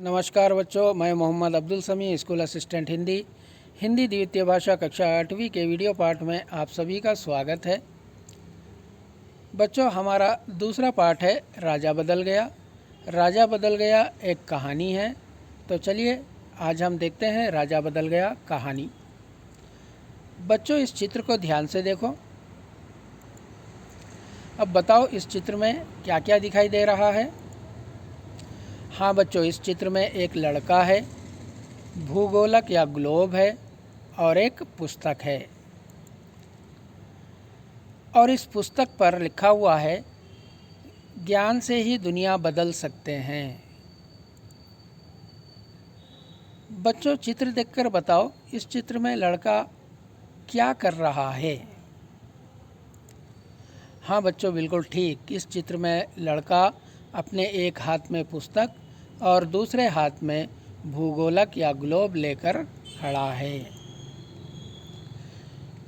नमस्कार बच्चों, मैं मोहम्मद अब्दुल समी, स्कूल असिस्टेंट हिंदी द्वितीय भाषा कक्षा 8वीं के वीडियो पाठ में आप सभी का स्वागत है। बच्चों, हमारा दूसरा पाठ है राजा बदल गया। राजा बदल गया एक कहानी है, तो चलिए आज हम देखते हैं राजा बदल गया कहानी। बच्चों, इस चित्र को ध्यान से देखो। अब बताओ इस चित्र में क्या क्या दिखाई दे रहा है। हाँ बच्चों, इस चित्र में एक लड़का है, भूगोलक या ग्लोब है और एक पुस्तक है। और इस पुस्तक पर लिखा हुआ है, ज्ञान से ही दुनिया बदल सकते हैं। बच्चों, चित्र देखकर बताओ इस चित्र में लड़का क्या कर रहा है। हाँ बच्चों, बिल्कुल ठीक। इस चित्र में लड़का अपने एक हाथ में पुस्तक और दूसरे हाथ में भूगोलक या ग्लोब लेकर खड़ा है।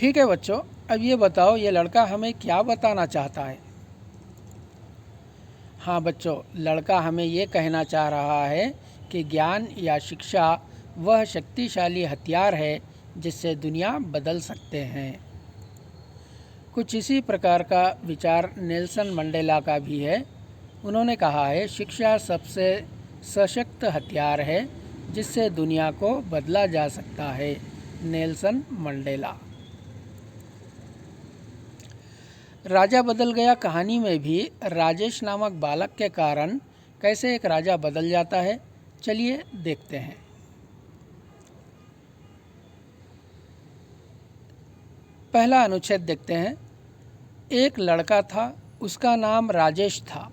ठीक है बच्चों, अब ये बताओ ये लड़का हमें क्या बताना चाहता है। हाँ बच्चों, लड़का हमें ये कहना चाह रहा है कि ज्ञान या शिक्षा वह शक्तिशाली हथियार है जिससे दुनिया बदल सकते हैं। कुछ इसी प्रकार का विचार नेल्सन मंडेला का भी है। उन्होंने कहा है, शिक्षा सबसे सशक्त हथियार है जिससे दुनिया को बदला जा सकता है। Nelson Mandela. राजा बदल गया कहानी में भी राजेश नामक बालक के कारण कैसे एक राजा बदल जाता है, चलिए देखते हैं। पहला अनुच्छेद देखते हैं। एक लड़का था, उसका नाम राजेश था।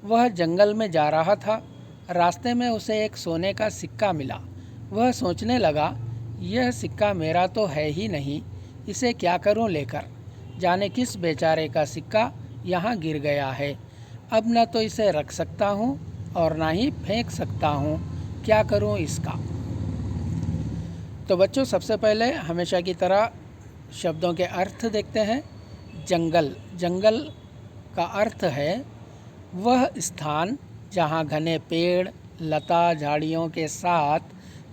वह जंगल में जा रहा था। रास्ते में उसे एक सोने का सिक्का मिला। वह सोचने लगा, यह सिक्का मेरा तो है ही नहीं, इसे क्या करूं लेकर। जाने किस बेचारे का सिक्का यहाँ गिर गया है। अब न तो इसे रख सकता हूँ और ना ही फेंक सकता हूँ, क्या करूँ इसका। तो बच्चों, सबसे पहले हमेशा की तरह शब्दों के अर्थ देखते हैं। जंगल। जंगल का अर्थ है वह स्थान जहाँ घने पेड़, लता, झाड़ियों के साथ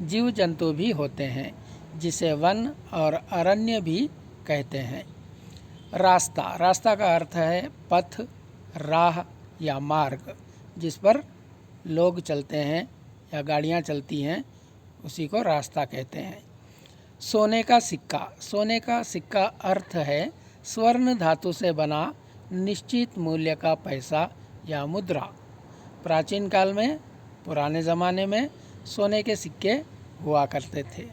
जीव जंतु भी होते हैं, जिसे वन और अरण्य भी कहते हैं। रास्ता। रास्ता का अर्थ है पथ, राह या मार्ग, जिस पर लोग चलते हैं या गाड़ियाँ चलती हैं, उसी को रास्ता कहते हैं। सोने का सिक्का। सोने का सिक्का अर्थ है स्वर्ण धातु से बना निश्चित मूल्य का पैसा या मुद्रा। प्राचीन काल में, पुराने ज़माने में सोने के सिक्के हुआ करते थे।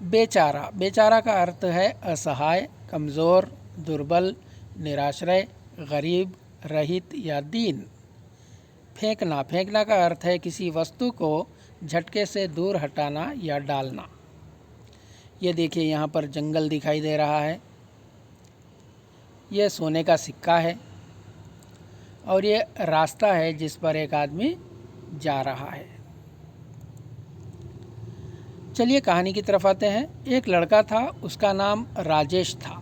बेचारा। बेचारा का अर्थ है असहाय, कमज़ोर, दुर्बल, निराश्रय, गरीब, रहित या दीन। फेंकना। फेंकना का अर्थ है किसी वस्तु को झटके से दूर हटाना या डालना। ये देखिए, यहाँ पर जंगल दिखाई दे रहा है, ये सोने का सिक्का है और ये रास्ता है जिस पर एक आदमी जा रहा है। चलिए कहानी की तरफ आते हैं। एक लड़का था, उसका नाम राजेश था।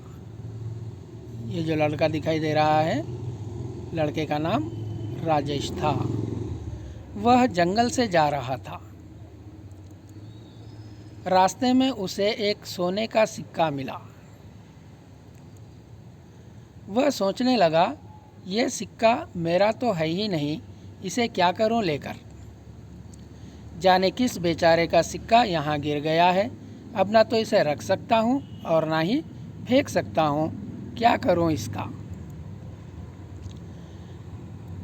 ये जो लड़का दिखाई दे रहा है, लड़के का नाम राजेश था। वह जंगल से जा रहा था। रास्ते में उसे एक सोने का सिक्का मिला। वह सोचने लगा, यह सिक्का मेरा तो है ही नहीं, इसे क्या करूं लेकर। जाने किस बेचारे का सिक्का यहाँ गिर गया है। अब ना तो इसे रख सकता हूँ और ना ही फेंक सकता हूँ, क्या करूँ इसका।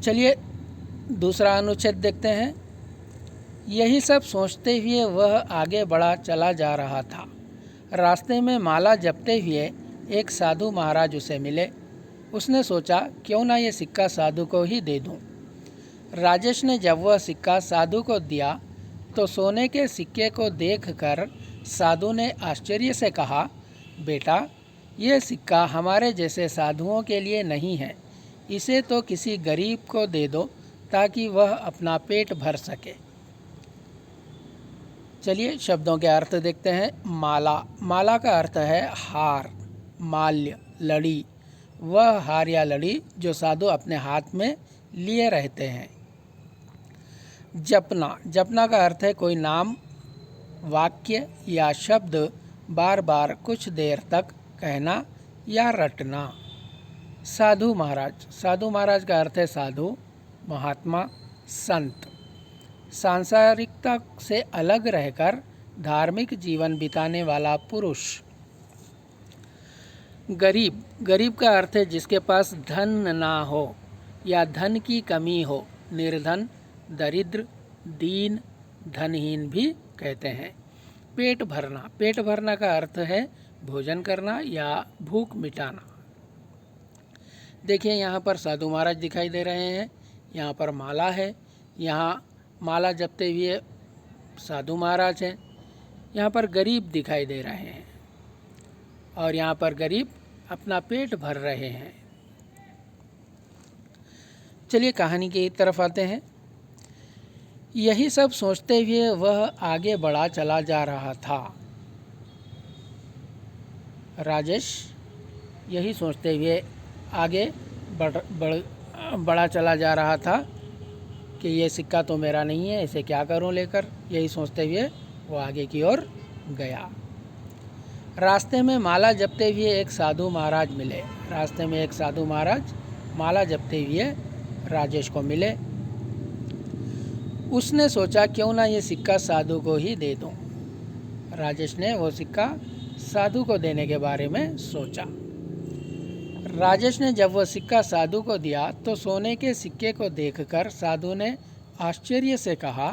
चलिए दूसरा अनुच्छेद देखते हैं। यही सब सोचते हुए वह आगे बढ़ा चला जा रहा था। रास्ते में माला जपते हुए एक साधु महाराज उसे मिले। उसने सोचा, क्यों ना ये सिक्का साधु को ही दे दूं। राजेश ने जब वह सिक्का साधु को दिया तो सोने के सिक्के को देखकर साधु ने आश्चर्य से कहा, बेटा, ये सिक्का हमारे जैसे साधुओं के लिए नहीं है, इसे तो किसी गरीब को दे दो ताकि वह अपना पेट भर सके। चलिए शब्दों के अर्थ देखते हैं। माला। माला का अर्थ है हार, माल्य, लड़ी। वह हार या लड़ी जो साधु अपने हाथ में लिए रहते हैं। जपना, जपना का अर्थ है कोई नाम, वाक्य या शब्द बार बार कुछ देर तक कहना या रटना। साधु महाराज, साधु महाराज का अर्थ है साधु, महात्मा, संत। सांसारिकता से अलग रहकर धार्मिक जीवन बिताने वाला पुरुष। गरीब, गरीब का अर्थ है जिसके पास धन ना हो या धन की कमी हो, निर्धन, दरिद्र, दीन, धनहीन भी कहते हैं। पेट भरना, पेट भरना का अर्थ है भोजन करना या भूख मिटाना। देखिए यहाँ पर साधु महाराज दिखाई दे रहे हैं, यहाँ पर माला है, यहाँ माला जपते हुए साधु महाराज हैं, यहाँ पर गरीब दिखाई दे रहे हैं और यहाँ पर गरीब अपना पेट भर रहे हैं। चलिए कहानी की तरफ आते हैं। यही सब सोचते हुए वह आगे बढ़ा चला जा रहा था। राजेश यही सोचते हुए आगे बढ़ा चला जा रहा था कि ये सिक्का तो मेरा नहीं है, इसे क्या करूं लेकर। यही सोचते हुए वो आगे की ओर गया। रास्ते में माला जपते हुए एक साधु महाराज मिले। रास्ते में एक साधु महाराज माला जपते हुए राजेश को मिले। उसने सोचा क्यों ना ये सिक्का साधु को ही दे दूं। राजेश ने वो सिक्का साधु को देने के बारे में सोचा। राजेश ने जब वह सिक्का साधु को दिया तो सोने के सिक्के को देखकर साधु ने आश्चर्य से कहा,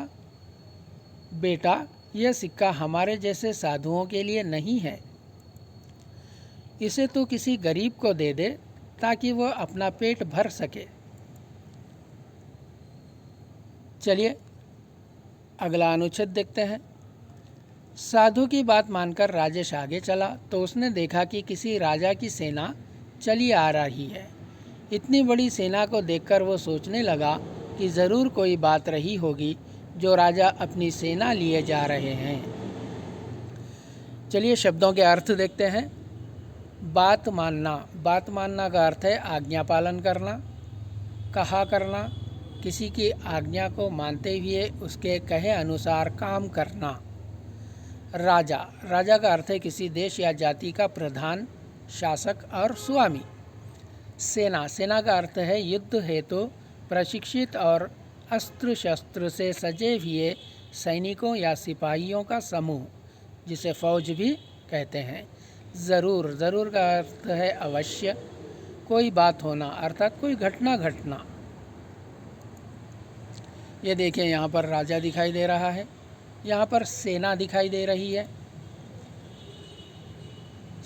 बेटा यह सिक्का हमारे जैसे साधुओं के लिए नहीं है, इसे तो किसी गरीब को दे दे ताकि वह अपना पेट भर सके। चलिए अगला अनुच्छेद देखते हैं। साधु की बात मानकर राजेश आगे चला तो उसने देखा कि किसी राजा की सेना चली आ रही है। इतनी बड़ी सेना को देखकर वो सोचने लगा कि ज़रूर कोई बात रही होगी जो राजा अपनी सेना लिए जा रहे हैं। चलिए शब्दों के अर्थ देखते हैं। बात मानना, बात मानना का अर्थ है आज्ञा पालन करना, कहा करना, किसी की आज्ञा को मानते हुए उसके कहे अनुसार काम करना। राजा, राजा का अर्थ है किसी देश या जाति का प्रधान, शासक और स्वामी। सेना, सेना का अर्थ है युद्ध हेतु प्रशिक्षित और अस्त्र शस्त्र से सजे हुए सैनिकों या सिपाहियों का समूह, जिसे फौज भी कहते हैं। ज़रूर, ज़रूर का अर्थ है अवश्य, कोई बात होना अर्थात कोई घटना घटना। ये देखिए यहाँ पर राजा दिखाई दे रहा है, यहाँ पर सेना दिखाई दे रही है।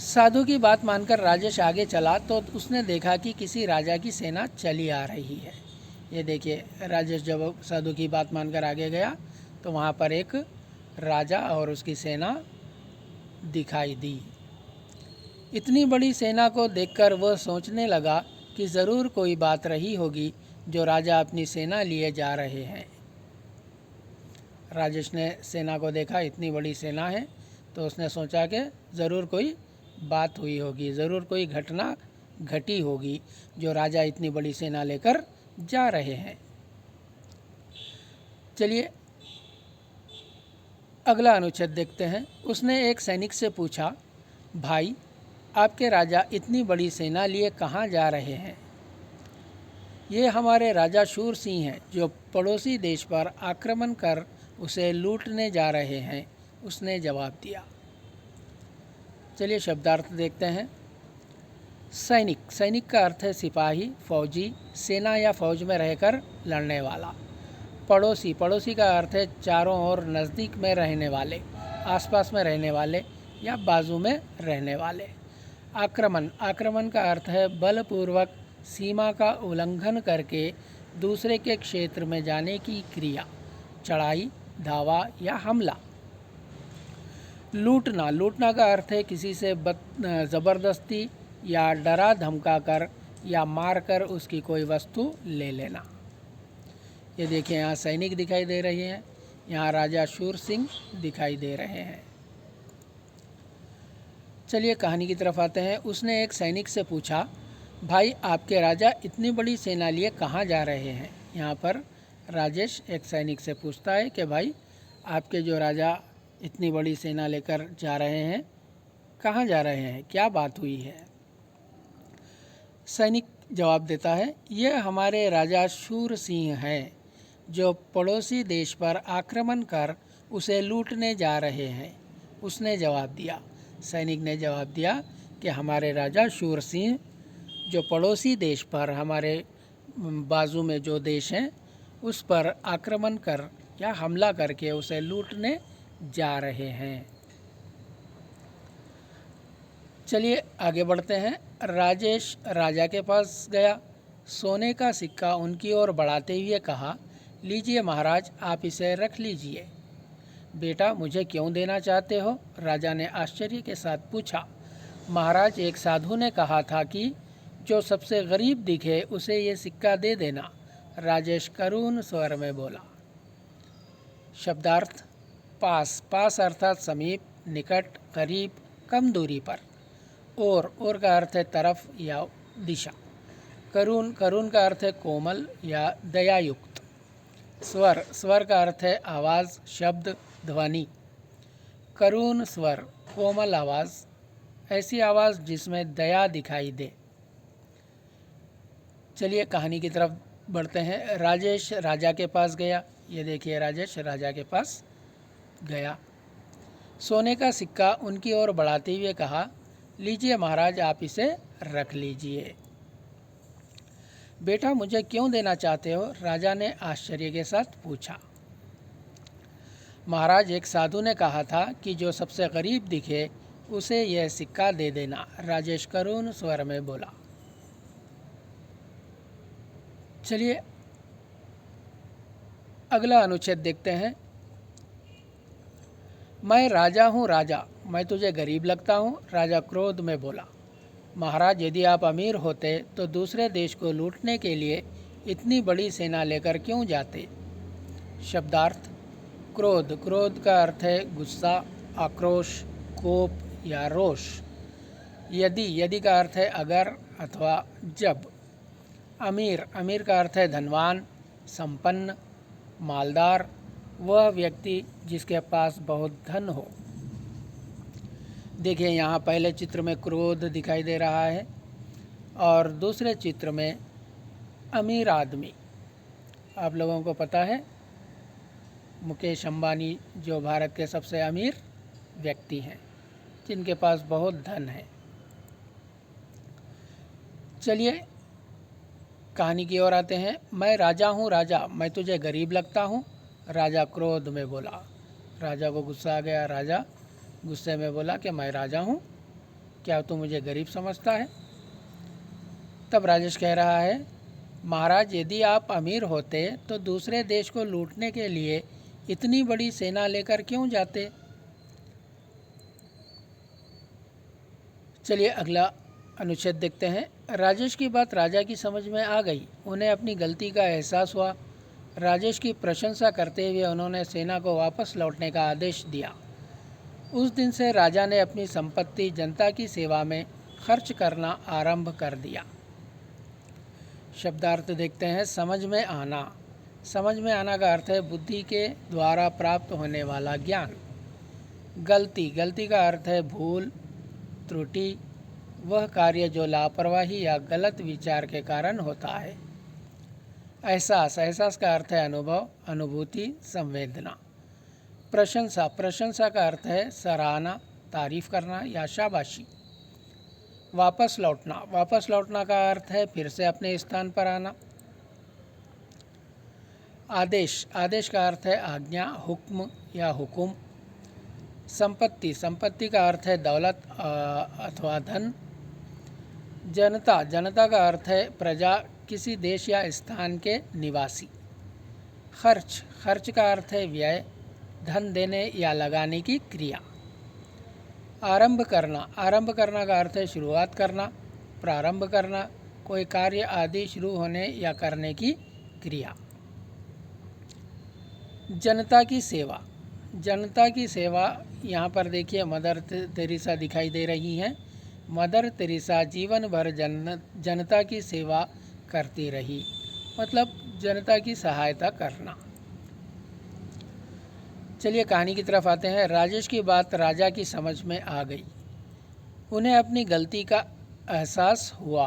साधु की बात मानकर राजेश आगे चला तो उसने देखा कि किसी राजा की सेना चली आ रही है। ये देखिए राजेश जब साधु की बात मानकर आगे गया तो वहाँ पर एक राजा और उसकी सेना दिखाई दी। इतनी बड़ी सेना को देखकर वह सोचने लगा कि ज़रूर कोई बात रही होगी जो राजा अपनी सेना लिए जा रहे हैं। राजेश ने सेना को देखा, इतनी बड़ी सेना है, तो उसने सोचा कि ज़रूर कोई बात हुई होगी, ज़रूर कोई घटना घटी होगी जो राजा इतनी बड़ी सेना लेकर जा रहे हैं। चलिए अगला अनुच्छेद देखते हैं। उसने एक सैनिक से पूछा, भाई आपके राजा इतनी बड़ी सेना लिए कहाँ जा रहे हैं? ये हमारे राजा शूर सिंह हैं जो पड़ोसी देश पर आक्रमण कर उसे लूटने जा रहे हैं, उसने जवाब दिया। चलिए शब्दार्थ देखते हैं। सैनिक, सैनिक का अर्थ है सिपाही, फौजी, सेना या फौज में रहकर लड़ने वाला। पड़ोसी, पड़ोसी का अर्थ है चारों ओर नज़दीक में रहने वाले, आसपास में रहने वाले या बाजू में रहने वाले। आक्रमण, आक्रमण का अर्थ है बलपूर्वक सीमा का उल्लंघन करके दूसरे के क्षेत्र में जाने की क्रिया, चढ़ाई, धावा या हमला। लूटना, लूटना का अर्थ है किसी से ज़बरदस्ती या डरा धमका कर या मार कर उसकी कोई वस्तु ले लेना। ये देखिए यहाँ सैनिक दिखाई दे रहे हैं, यहाँ राजा शूर सिंह दिखाई दे रहे हैं। चलिए कहानी की तरफ आते हैं। उसने एक सैनिक से पूछा, भाई आपके राजा इतनी बड़ी सेना लिए कहाँ जा रहे हैं? यहाँ पर राजेश एक सैनिक से पूछता है कि भाई आपके जो राजा इतनी बड़ी सेना लेकर जा रहे हैं, कहाँ जा रहे हैं, क्या बात हुई है। सैनिक जवाब देता है, यह हमारे राजा शूर सिंह हैं जो पड़ोसी देश पर आक्रमण कर उसे लूटने जा रहे हैं। उसने जवाब दिया, सैनिक ने जवाब दिया कि हमारे राजा शूर सिंह जो पड़ोसी देश पर, हमारे बाजू में जो देश हैं उस पर आक्रमण कर या हमला करके उसे लूटने जा रहे हैं। चलिए आगे बढ़ते हैं। राजेश राजा के पास गया, सोने का सिक्का उनकी ओर बढ़ाते हुए कहा, लीजिए महाराज, आप इसे रख लीजिए। बेटा, मुझे क्यों देना चाहते हो? राजा ने आश्चर्य के साथ पूछा। महाराज, एक साधु ने कहा था कि जो सबसे गरीब दिखे उसे ये सिक्का दे देना, राजेश करुण स्वर में बोला। शब्दार्थ, पास, पास अर्थात समीप, निकट, करीब, कम दूरी पर। और का अर्थ है तरफ या दिशा। करुण, करुण का अर्थ है कोमल या दयायुक्त। स्वर, स्वर का अर्थ है आवाज़, शब्द, ध्वनि। करुण स्वर, कोमल आवाज़, ऐसी आवाज़ जिसमें दया दिखाई दे। चलिए कहानी की तरफ बढ़ते हैं। राजेश राजा के पास गया। ये देखिए, राजेश राजा के पास गया। सोने का सिक्का उनकी ओर बढ़ाते हुए कहा, लीजिए महाराज, आप इसे रख लीजिए। बेटा, मुझे क्यों देना चाहते हो? राजा ने आश्चर्य के साथ पूछा। महाराज, एक साधु ने कहा था कि जो सबसे गरीब दिखे उसे यह सिक्का दे देना, राजेश करुण स्वर में बोला। चलिए अगला अनुच्छेद देखते हैं। मैं राजा हूँ राजा, मैं तुझे गरीब लगता हूँ, राजा क्रोध में बोला। महाराज, यदि आप अमीर होते तो दूसरे देश को लूटने के लिए इतनी बड़ी सेना लेकर क्यों जाते? शब्दार्थ, क्रोध, क्रोध का अर्थ है गुस्सा, आक्रोश, कोप या रोष। यदि, यदि का अर्थ है अगर अथवा जब। अमीर, अमीर का अर्थ है धनवान, संपन्न, मालदार, वह व्यक्ति जिसके पास बहुत धन हो। देखिए यहाँ पहले चित्र में क्रोध दिखाई दे रहा है और दूसरे चित्र में अमीर आदमी। आप लोगों को पता है मुकेश अंबानी जो भारत के सबसे अमीर व्यक्ति हैं, जिनके पास बहुत धन है। चलिए कहानी की ओर आते हैं। मैं राजा हूँ राजा, मैं तुझे गरीब लगता हूँ, राजा क्रोध में बोला। राजा को गुस्सा आ गया। राजा गुस्से में बोला कि मैं राजा हूँ, क्या तू मुझे गरीब समझता है? तब राजेश कह रहा है, महाराज, यदि आप अमीर होते तो दूसरे देश को लूटने के लिए इतनी बड़ी सेना लेकर क्यों जाते? चलिए अगला अनुच्छेद देखते हैं। राजेश की बात राजा की समझ में आ गई। उन्हें अपनी गलती का एहसास हुआ। राजेश की प्रशंसा करते हुए उन्होंने सेना को वापस लौटने का आदेश दिया। उस दिन से राजा ने अपनी संपत्ति जनता की सेवा में खर्च करना आरंभ कर दिया। शब्दार्थ देखते हैं। समझ में आना, समझ में आना का अर्थ है बुद्धि के द्वारा प्राप्त होने वाला ज्ञान। गलती, गलती का अर्थ है भूल, त्रुटि, वह कार्य जो लापरवाही या गलत विचार के कारण होता है। एहसास, एहसास का अर्थ है अनुभव, अनुभूति, संवेदना। प्रशंसा, प्रशंसा का अर्थ है सराहना, तारीफ करना या शाबाशी। वापस लौटना, वापस लौटना का अर्थ है फिर से अपने स्थान पर आना। आदेश, आदेश का अर्थ है आज्ञा, हुक्म या हुकुम। संपत्ति, संपत्ति का अर्थ है दौलत अथवा धन। जनता, जनता का अर्थ है प्रजा, किसी देश या स्थान के निवासी। खर्च, खर्च का अर्थ है व्यय, धन देने या लगाने की क्रिया। आरंभ करना, आरंभ करना का अर्थ है शुरुआत करना, प्रारंभ करना, कोई कार्य आदि शुरू होने या करने की क्रिया। जनता की सेवा, जनता की सेवा, यहाँ पर देखिए मदर तेरेसा दिखाई दे रही हैं। मदर तेरेसा जीवन भर जनता की सेवा करती रही, मतलब जनता की सहायता करना। चलिए कहानी की तरफ आते हैं। राजेश की बात राजा की समझ में आ गई। उन्हें अपनी गलती का एहसास हुआ।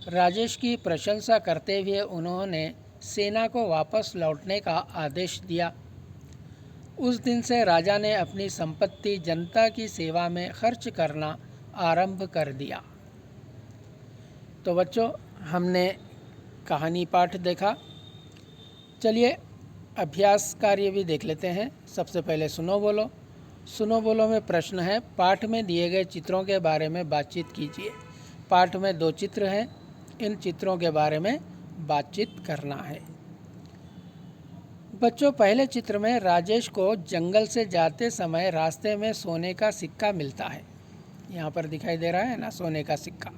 राजेश की प्रशंसा करते हुए उन्होंने सेना को वापस लौटने का आदेश दिया। उस दिन से राजा ने अपनी संपत्ति जनता की सेवा में खर्च करना आरंभ कर दिया। तो बच्चों, हमने कहानी पाठ देखा। चलिए अभ्यास कार्य भी देख लेते हैं। सबसे पहले सुनो बोलो। सुनो बोलो में प्रश्न है, पाठ में दिए गए चित्रों के बारे में बातचीत कीजिए। पाठ में 2 चित्र हैं, इन चित्रों के बारे में बातचीत करना है। बच्चों, पहले चित्र में राजेश को जंगल से जाते समय रास्ते में सोने का सिक्का मिलता है। यहाँ पर दिखाई दे रहा है ना, सोने का सिक्का।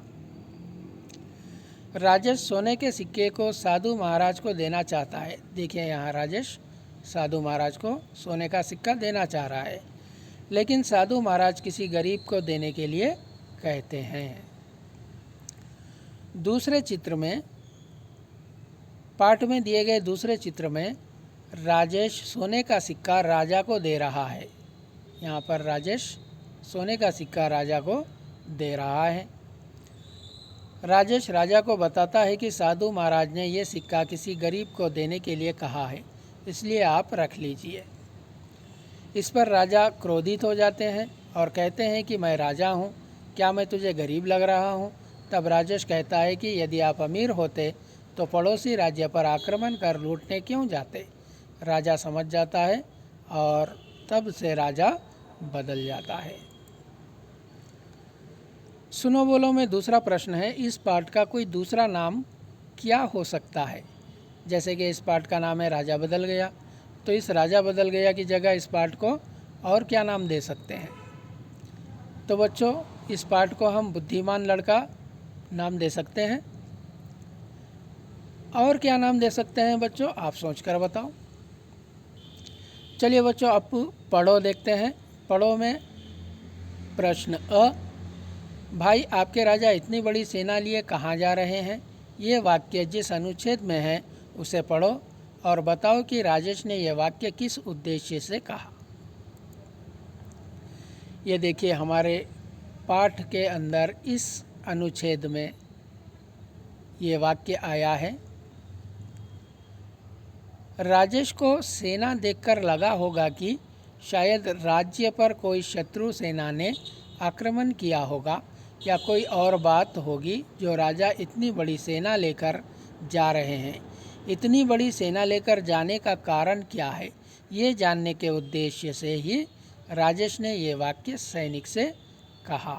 राजेश सोने के सिक्के को साधु महाराज को देना चाहता है। देखिए यहाँ राजेश साधु महाराज को सोने का सिक्का देना चाह रहा है, लेकिन साधु महाराज किसी गरीब को देने के लिए कहते हैं। दूसरे चित्र में, पाठ में दिए गए दूसरे चित्र में राजेश सोने का सिक्का राजा को दे रहा है। यहाँ पर राजेश सोने का सिक्का राजा को दे रहा है। राजेश राजा को बताता है कि साधु महाराज ने ये सिक्का किसी गरीब को देने के लिए कहा है, इसलिए आप रख लीजिए। इस पर राजा क्रोधित हो जाते हैं और कहते हैं कि मैं राजा हूँ, क्या मैं तुझे गरीब लग रहा हूँ? तब राजेश कहता है कि यदि आप अमीर होते तो पड़ोसी राज्य पर आक्रमण कर लूटने क्यों जाते? राजा समझ जाता है और तब से राजा बदल जाता है। सुनो बोलो में दूसरा प्रश्न है, इस पाठ का कोई दूसरा नाम क्या हो सकता है? जैसे कि इस पाठ का नाम है राजा बदल गया, तो इस राजा बदल गया की जगह इस पाठ को और क्या नाम दे सकते हैं? तो बच्चों, इस पाठ को हम बुद्धिमान लड़का नाम दे सकते हैं। और क्या नाम दे सकते हैं बच्चों, आप सोच कर बताओ। चलिए बच्चों, अब पढ़ो देखते हैं। पढ़ो में प्रश्न अ, भाई आपके राजा इतनी बड़ी सेना लिए कहाँ जा रहे हैं? ये वाक्य जिस अनुच्छेद में है उसे पढ़ो और बताओ कि राजेश ने यह वाक्य किस उद्देश्य से कहा। ये देखिए हमारे पाठ के अंदर इस अनुच्छेद में ये वाक्य आया है। राजेश को सेना देखकर लगा होगा कि शायद राज्य पर कोई शत्रु सेना ने आक्रमण किया होगा या कोई और बात होगी जो राजा इतनी बड़ी सेना लेकर जा रहे हैं। इतनी बड़ी सेना लेकर जाने का कारण क्या है, ये जानने के उद्देश्य से ही राजेश ने ये वाक्य सैनिक से कहा।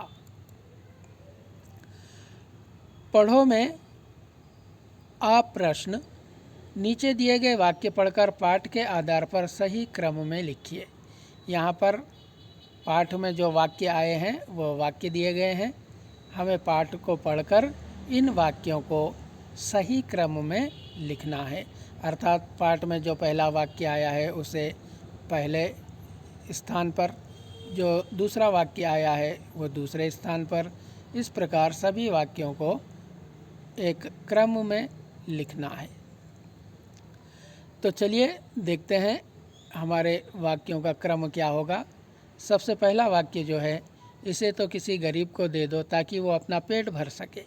पढ़ो में आप प्रश्न, नीचे दिए गए वाक्य पढ़कर पाठ के आधार पर सही क्रम में लिखिए। यहाँ पर पाठ में जो वाक्य आए हैं वो वाक्य दिए गए हैं। हमें पाठ को पढ़कर इन वाक्यों को सही क्रम में लिखना है। अर्थात पाठ में जो पहला वाक्य आया है उसे पहले स्थान पर, जो दूसरा वाक्य आया है वो दूसरे स्थान पर, इस प्रकार सभी वाक्यों को एक क्रम में लिखना है। तो चलिए देखते हैं हमारे वाक्यों का क्रम क्या होगा। सबसे पहला वाक्य जो है, इसे तो किसी गरीब को दे दो ताकि वो अपना पेट भर सके।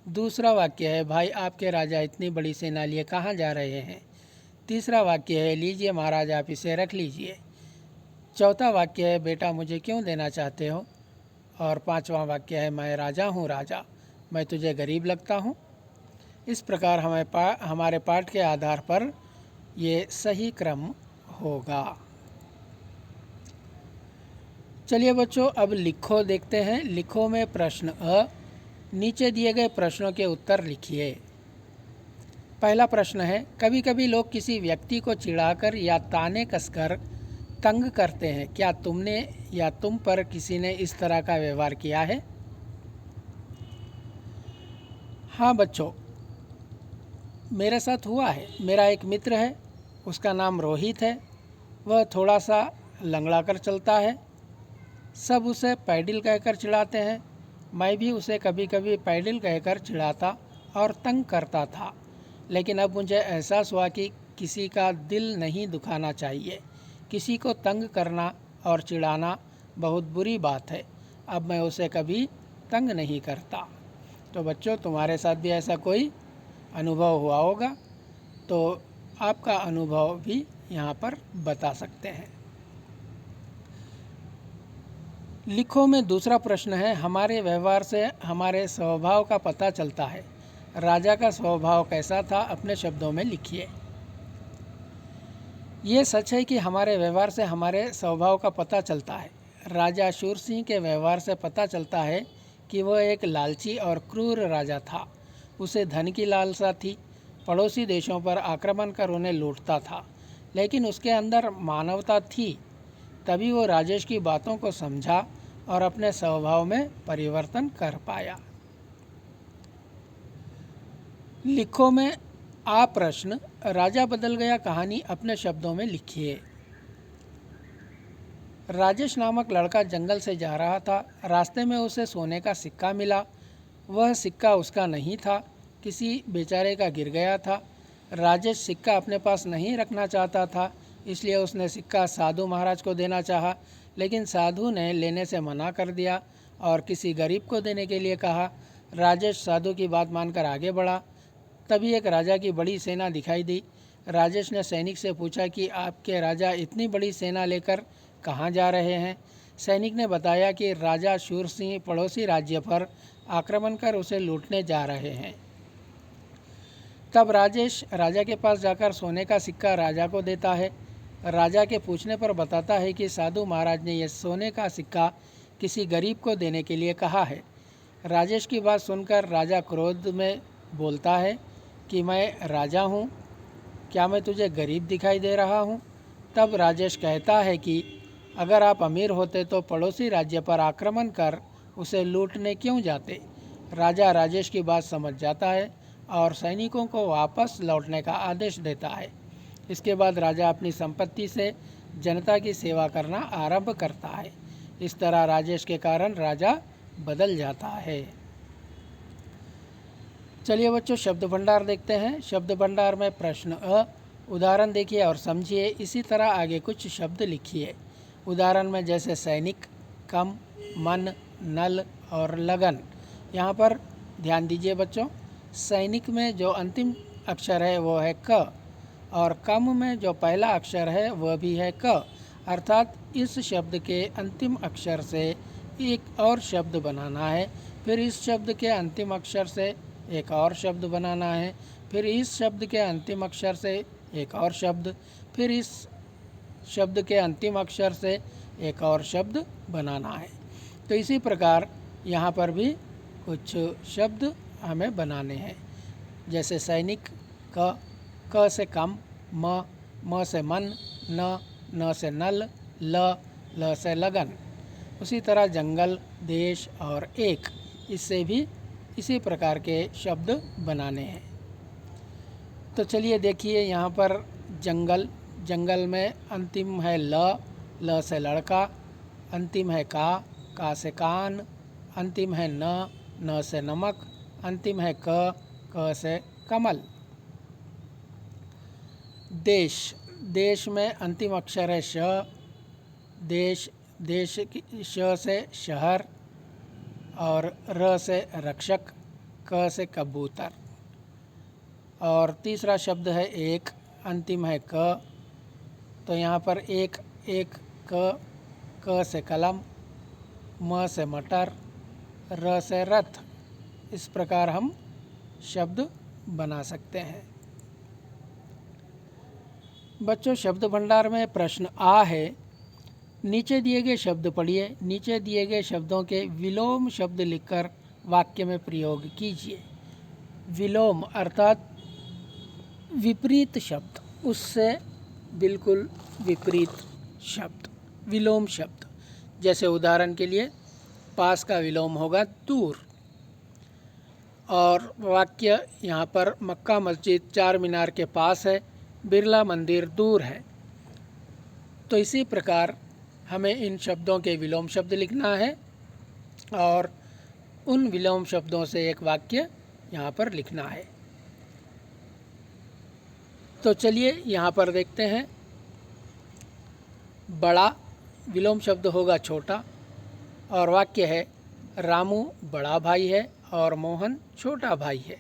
दूसरा वाक्य है, भाई आपके राजा इतनी बड़ी सेना लिए कहाँ जा रहे हैं। तीसरा वाक्य है, लीजिए महाराज आप इसे रख लीजिए। चौथा वाक्य है, बेटा मुझे क्यों देना चाहते हो। और पांचवा वाक्य है, मैं राजा हूँ राजा, मैं तुझे गरीब लगता हूँ। इस प्रकार हमारे पाठ के आधार पर ये सही क्रम होगा। चलिए बच्चों, अब लिखो देखते हैं। लिखो में प्रश्न अ, नीचे दिए गए प्रश्नों के उत्तर लिखिए। पहला प्रश्न है, कभी कभी लोग किसी व्यक्ति को चिढ़ाकर या ताने कसकर तंग करते हैं। क्या तुमने या तुम पर किसी ने इस तरह का व्यवहार किया है? हाँ बच्चों, मेरे साथ हुआ है। मेरा एक मित्र है, उसका नाम रोहित है। वह थोड़ा सा लंगड़ा कर चलता है। सब उसे पैडिल कहकर चिढ़ाते हैं। मैं भी उसे कभी कभी पैडिल कहकर चिढ़ाता और तंग करता था। लेकिन अब मुझे एहसास हुआ कि किसी का दिल नहीं दुखाना चाहिए। किसी को तंग करना और चिढ़ाना बहुत बुरी बात है। अब मैं उसे कभी तंग नहीं करता। तो बच्चों, तुम्हारे साथ भी ऐसा कोई अनुभव हुआ होगा, तो आपका अनुभव भी यहाँ पर बता सकते हैं। लिखो में दूसरा प्रश्न है, हमारे व्यवहार से हमारे स्वभाव का पता चलता है। राजा का स्वभाव कैसा था, अपने शब्दों में लिखिए। ये सच है कि हमारे व्यवहार से हमारे स्वभाव का पता चलता है। राजा शूरसिंह के व्यवहार से पता चलता है कि वह एक लालची और क्रूर राजा था। उसे धन की लालसा थी। पड़ोसी देशों पर आक्रमण कर उन्हें लूटता था, लेकिन उसके अंदर मानवता थी। तभी वो राजेश की बातों को समझा और अपने स्वभाव में परिवर्तन कर पाया। लिखो में आ प्रश्न, राजा बदल गया कहानी अपने शब्दों में लिखिए। राजेश नामक लड़का जंगल से जा रहा था। रास्ते में उसे सोने का सिक्का मिला। वह सिक्का उसका नहीं था, किसी बेचारे का गिर गया था। राजेश सिक्का अपने पास नहीं रखना चाहता था, इसलिए उसने सिक्का साधु महाराज को देना चाहा, लेकिन साधु ने लेने से मना कर दिया और किसी गरीब को देने के लिए कहा। राजेश साधु की बात मानकर आगे बढ़ा। तभी एक राजा की बड़ी सेना दिखाई दी। राजेश ने सैनिक से पूछा कि आपके राजा इतनी बड़ी सेना लेकर कहाँ जा रहे हैं। सैनिक ने बताया कि राजा शूरसिंह पड़ोसी राज्य पर आक्रमण कर उसे लूटने जा रहे हैं। तब राजेश राजा के पास जाकर सोने का सिक्का राजा को देता है। राजा के पूछने पर बताता है कि साधु महाराज ने यह सोने का सिक्का किसी गरीब को देने के लिए कहा है। राजेश की बात सुनकर राजा क्रोध में बोलता है कि मैं राजा हूँ, क्या मैं तुझे गरीब दिखाई दे रहा हूँ? तब राजेश कहता है कि अगर आप अमीर होते तो पड़ोसी राज्य पर आक्रमण कर उसे लूटने क्यों जाते? राजा राजेश की बात समझ जाता है और सैनिकों को वापस लौटने का आदेश देता है। इसके बाद राजा अपनी संपत्ति से जनता की सेवा करना आरंभ करता है। इस तरह राजेश के कारण राजा बदल जाता है। चलिए बच्चों, शब्द भंडार देखते हैं। शब्द भंडार में प्रश्न अ, उदाहरण देखिए और समझिए। इसी तरह आगे कुछ शब्द लिखिए। उदाहरण में जैसे सैनिक, कम, मन, नल और लगन। यहाँ पर ध्यान दीजिए बच्चों, सैनिक में जो अंतिम अक्षर है वो है क, और कम में जो पहला अक्षर है वह भी है क। अर्थात इस शब्द के अंतिम अक्षर से एक और शब्द बनाना है, फिर इस शब्द के अंतिम अक्षर से एक और शब्द बनाना है, फिर इस शब्द के अंतिम अक्षर से एक और शब्द, फिर इस शब्द के अंतिम अक्षर से एक और शब्द बनाना है। तो इसी प्रकार यहाँ पर भी कुछ शब्द हमें बनाने हैं। जैसे सैनिक क से कम, म से मन, न से नल, ल से लगन। उसी तरह जंगल, देश और एक, इससे भी इसी प्रकार के शब्द बनाने हैं। तो चलिए देखिए, यहाँ पर जंगल, जंगल में अंतिम है ल से लड़का, अंतिम है का से कान, अंतिम है न से नमक, अंतिम है क से कमल। देश, देश में अंतिम अक्षर है श, देश, देश की श से शहर, और र से रक्षक, क से कबूतर। और तीसरा शब्द है एक, अंतिम है क, तो यहाँ पर एक क से कलम, म से मटर, र से रथ। इस प्रकार हम शब्द बना सकते हैं। बच्चों, शब्द भंडार में प्रश्न आ है। नीचे दिए गए शब्द पढ़िए। नीचे दिए गए शब्दों के विलोम शब्द लिखकर वाक्य में प्रयोग कीजिए। विलोम अर्थात विपरीत शब्द, उससे बिल्कुल विपरीत शब्द, विलोम शब्द। जैसे उदाहरण के लिए, पास का विलोम होगा दूर। और वाक्य यहाँ पर मक्का मस्जिद चार मीनार के पास है, बिरला मंदिर दूर है। तो इसी प्रकार हमें इन शब्दों के विलोम शब्द लिखना है और उन विलोम शब्दों से एक वाक्य यहाँ पर लिखना है। तो चलिए यहाँ पर देखते हैं। बड़ा विलोम शब्द होगा छोटा, और वाक्य है रामू बड़ा भाई है और मोहन छोटा भाई है।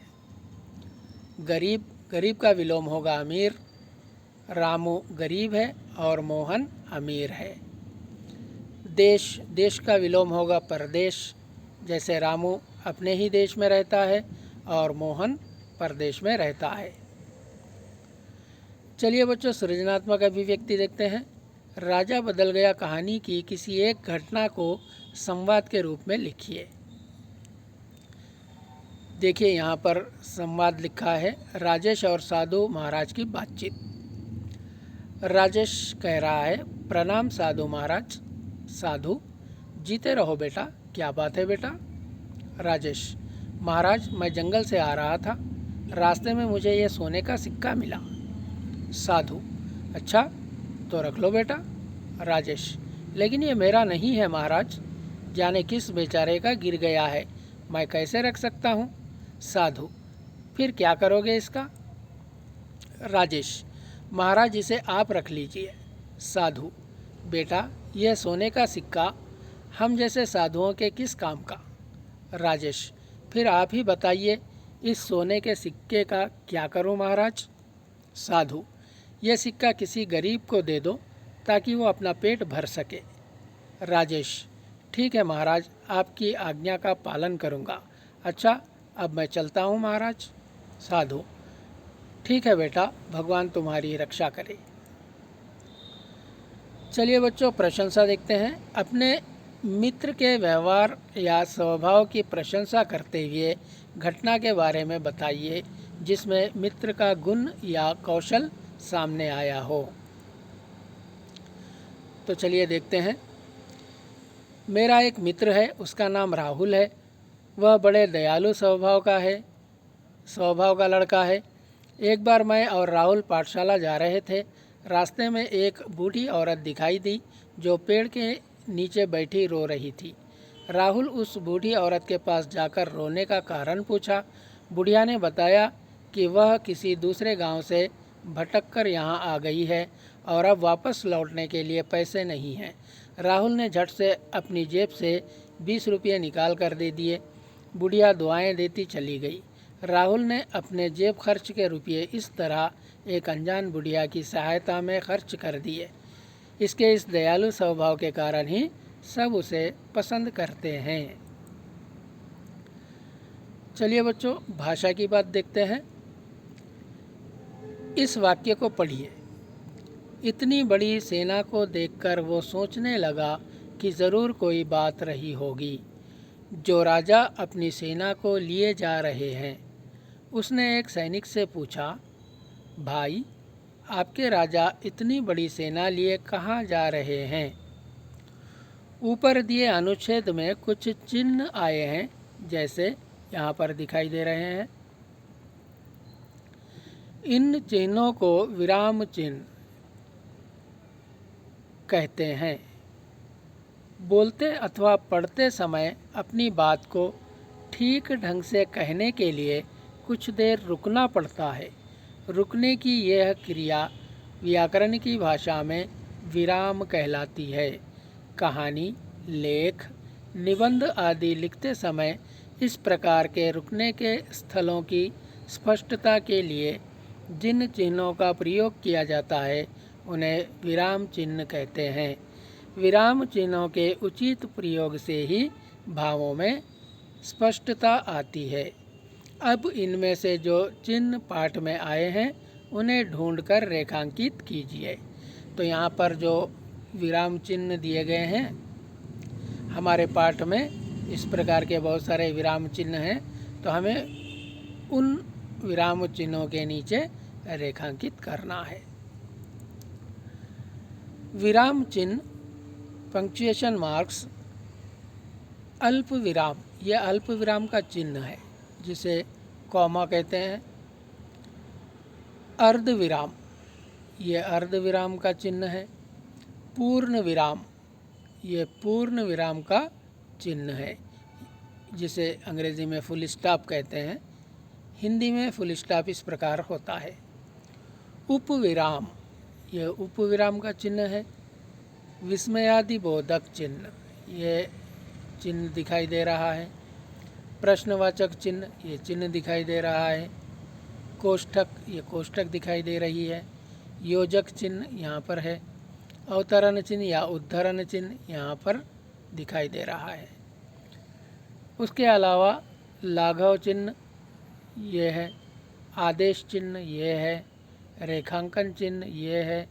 गरीब, गरीब का विलोम होगा अमीर, रामू गरीब है और मोहन अमीर है। देश, देश का विलोम होगा परदेश, जैसे रामू अपने ही देश में रहता है और मोहन परदेश में रहता है। चलिए बच्चों, सृजनात्मक अभिव्यक्ति देखते हैं। राजा बदल गया कहानी की किसी एक घटना को संवाद के रूप में लिखिए। देखिए यहाँ पर संवाद लिखा है, राजेश और साधु महाराज की बातचीत। राजेश कह रहा है, प्रणाम साधु महाराज। साधु, जीते रहो बेटा, क्या बात है बेटा? राजेश, महाराज मैं जंगल से आ रहा था, रास्ते में मुझे ये सोने का सिक्का मिला। साधु, अच्छा तो रख लो बेटा। राजेश, लेकिन ये मेरा नहीं है महाराज, जाने किस बेचारे का गिर गया है, मैं कैसे रख सकता हूँ? साधु, फिर क्या करोगे इसका? राजेश, महाराज इसे आप रख लीजिए। साधु, बेटा यह सोने का सिक्का हम जैसे साधुओं के किस काम का? राजेश, फिर आप ही बताइए, इस सोने के सिक्के का क्या करूं महाराज? साधु, यह सिक्का किसी गरीब को दे दो ताकि वो अपना पेट भर सके। राजेश, ठीक है महाराज, आपकी आज्ञा का पालन करूंगा। अच्छा, अब मैं चलता हूं महाराज। साधु, ठीक है बेटा, भगवान तुम्हारी रक्षा करे। चलिए बच्चों, प्रशंसा देखते हैं। अपने मित्र के व्यवहार या स्वभाव की प्रशंसा करते हुए घटना के बारे में बताइए जिसमें मित्र का गुण या कौशल सामने आया हो। तो चलिए देखते हैं। मेरा एक मित्र है, उसका नाम राहुल है। वह बड़े दयालु स्वभाव का लड़का है। एक बार मैं और राहुल पाठशाला जा रहे थे। रास्ते में एक बूढ़ी औरत दिखाई दी जो पेड़ के नीचे बैठी रो रही थी। राहुल उस बूढ़ी औरत के पास जाकर रोने का कारण पूछा। बुढ़िया ने बताया कि वह किसी दूसरे गांव से भटक कर यहाँ आ गई है और अब वापस लौटने के लिए पैसे नहीं हैं। राहुल ने झट से अपनी जेब से 20 रुपये निकाल कर दे दिए। बुढ़िया दुआएं देती चली गई। राहुल ने अपने जेब खर्च के रुपये इस तरह एक अनजान बुढ़िया की सहायता में खर्च कर दिए। इसके इस दयालु स्वभाव के कारण ही सब उसे पसंद करते हैं। चलिए बच्चों, भाषा की बात देखते हैं। इस वाक्य को पढ़िए। इतनी बड़ी सेना को देखकर वो सोचने लगा कि ज़रूर कोई बात रही होगी। जो राजा अपनी सेना को लिए जा रहे हैं। उसने एक सैनिक से पूछा, भाई आपके राजा इतनी बड़ी सेना लिए कहाँ जा रहे हैं? ऊपर दिए अनुच्छेद में कुछ चिन्ह आए हैं, जैसे यहाँ पर दिखाई दे रहे हैं। इन चिन्हों को विराम चिन्ह कहते हैं। बोलते अथवा पढ़ते समय अपनी बात को ठीक ढंग से कहने के लिए कुछ देर रुकना पड़ता है। रुकने की यह क्रिया व्याकरण की भाषा में विराम कहलाती है। कहानी, लेख, निबंध आदि लिखते समय इस प्रकार के रुकने के स्थलों की स्पष्टता के लिए जिन चिन्हों का प्रयोग किया जाता है उन्हें विराम चिन्ह कहते हैं। विराम चिन्हों के उचित प्रयोग से ही भावों में स्पष्टता आती है। अब इनमें से जो चिन्ह पाठ में आए हैं उन्हें ढूंढकर रेखांकित कीजिए। तो यहाँ पर जो विराम चिन्ह दिए गए हैं हमारे पाठ में, इस प्रकार के बहुत सारे विराम चिन्ह हैं, तो हमें उन विराम चिन्हों के नीचे रेखांकित करना है। विराम चिन्ह, पंक्चुएशन मार्क्स, अल्प विराम, यह अल्प विराम का चिन्ह है जिसे कॉमा कहते हैं। अर्ध विराम, ये अर्ध विराम का चिन्ह है। पूर्ण विराम, ये पूर्ण विराम का चिन्ह है जिसे अंग्रेजी में फुल स्टॉप कहते हैं। हिंदी में फुल स्टॉप इस प्रकार होता है। उपविराम, ये उपविराम का चिन्ह है। विस्मयादि बोधक चिन्ह, ये चिन्ह दिखाई दे रहा है। प्रश्नवाचक चिन्ह, ये चिन्ह दिखाई दे रहा है। कोष्ठक, ये कोष्ठक दिखाई दे रही है। योजक चिन्ह यहाँ पर है। अवतरण चिन्ह या उद्धरण चिन्ह यहाँ पर दिखाई दे रहा है। उसके अलावा लाघव चिन्ह ये है, आदेश चिन्ह ये है, रेखांकन चिन्ह ये है,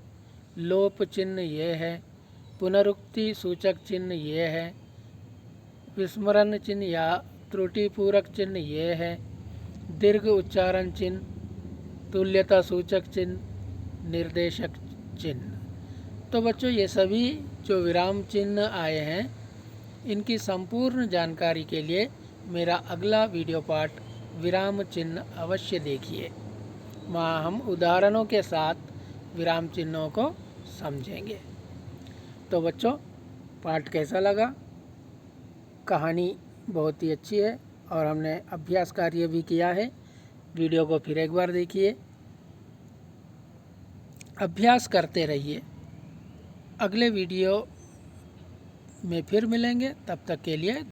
लोप चिन्ह ये है, पुनरुक्ति सूचक चिन्ह ये है, विस्मरण चिन्ह या त्रुटिपूरक चिन्ह ये है, दीर्घ उच्चारण चिन्ह, तुल्यता सूचक चिन्ह, निर्देशक चिन्ह। तो बच्चों, ये सभी जो विराम चिन्ह आए हैं, इनकी संपूर्ण जानकारी के लिए मेरा अगला वीडियो पार्ट विराम चिन्ह अवश्य देखिए। वहाँ हम उदाहरणों के साथ विराम चिन्हों को समझेंगे। तो बच्चों, पाठ कैसा लगा? कहानी बहुत ही अच्छी है और हमने अभ्यास कार्य भी किया है। वीडियो को फिर एक बार देखिए, अभ्यास करते रहिए। अगले वीडियो में फिर मिलेंगे, तब तक के लिए